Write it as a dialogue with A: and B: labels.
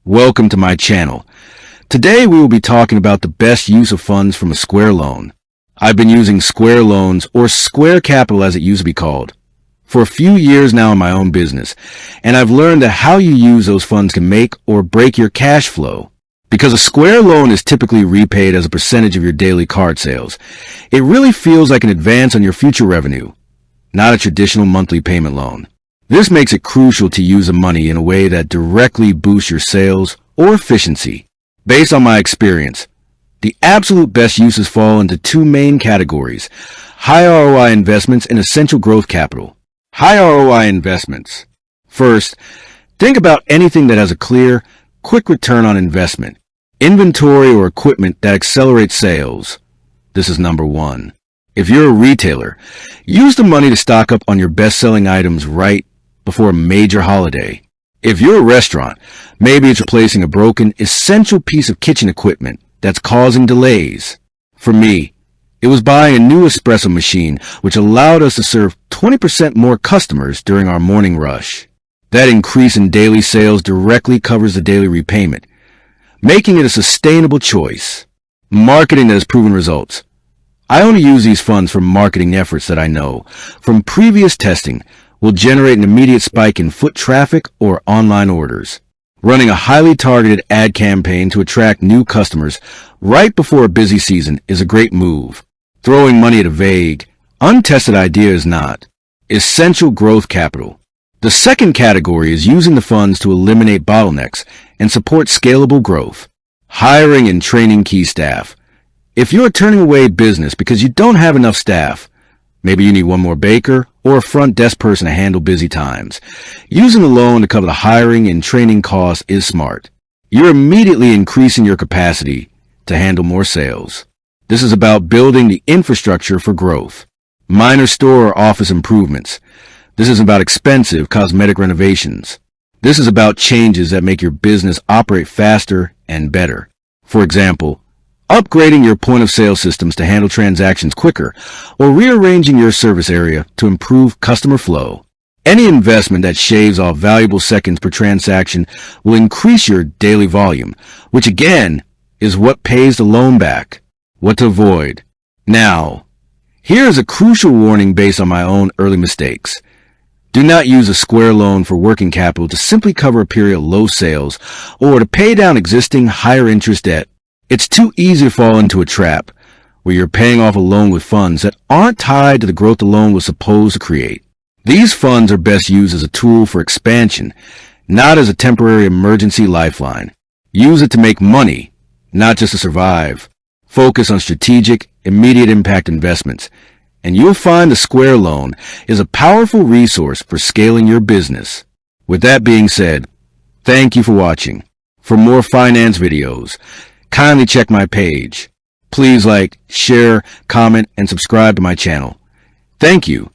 A: Welcome to my channel. Today we will be talking about the best use of funds from a Square loan. I've been using Square loans, or Square Capital as it used to be called, for a few years now in my own business, and I've learned that how you use those funds can make or break your cash flow. Because a Square loan is typically repaid as a percentage of your daily card sales, it really feels like an advance on your future revenue, not a traditional monthly payment loan. This makes it crucial to use the money in a way that directly boosts your sales or efficiency. Based on my experience, the absolute best uses fall into two main categories: high ROI investments and essential growth capital. High ROI investments. First, think about anything that has a clear, quick return on investment. Inventory or equipment that accelerates sales. This is number one. If you're a retailer, use the money to stock up on your best-selling items right before a major holiday. If you're a restaurant, maybe it's replacing a broken, essential piece of kitchen equipment that's causing delays. For me, it was buying a new espresso machine, which allowed us to serve 20% more customers during our morning rush. That increase in daily sales directly covers the daily repayment, making it a sustainable choice. Marketing that has proven results. I only use these funds for marketing efforts that I know, from previous testing, will generate an immediate spike in foot traffic or online orders. Running a highly targeted ad campaign to attract new customers right before a busy season is a great move. Throwing money at a vague, untested idea is not. Essential growth capital. The second category is using the funds to eliminate bottlenecks and support scalable growth. Hiring and training key staff. If you're turning away business because you don't have enough staff, maybe you need one more baker or a front desk person to handle busy times, using a loan to cover the hiring and training costs is smart. You're immediately increasing your capacity to handle more sales. This is about building the infrastructure for growth. Minor store or office improvements. This is about expensive cosmetic renovations. This is about changes that make your business operate faster and better. For example, upgrading your point-of-sale systems to handle transactions quicker, or rearranging your service area to improve customer flow. Any investment that shaves off valuable seconds per transaction will increase your daily volume, which again is what pays the loan back. What to avoid. Now, here is a crucial warning based on my own early mistakes. Do not use a Square loan for working capital to simply cover a period of low sales or to pay down existing higher interest debt. It's too easy to fall into a trap where you're paying off a loan with funds that aren't tied to the growth the loan was supposed to create. These funds are best used as a tool for expansion, not as a temporary emergency lifeline. Use it to make money, not just to survive. Focus on strategic, immediate impact investments, and you'll find the Square loan is a powerful resource for scaling your business. With that being said, thank you for watching. For more finance videos, kindly check my page. Please like, share, comment, and subscribe to my channel. Thank you.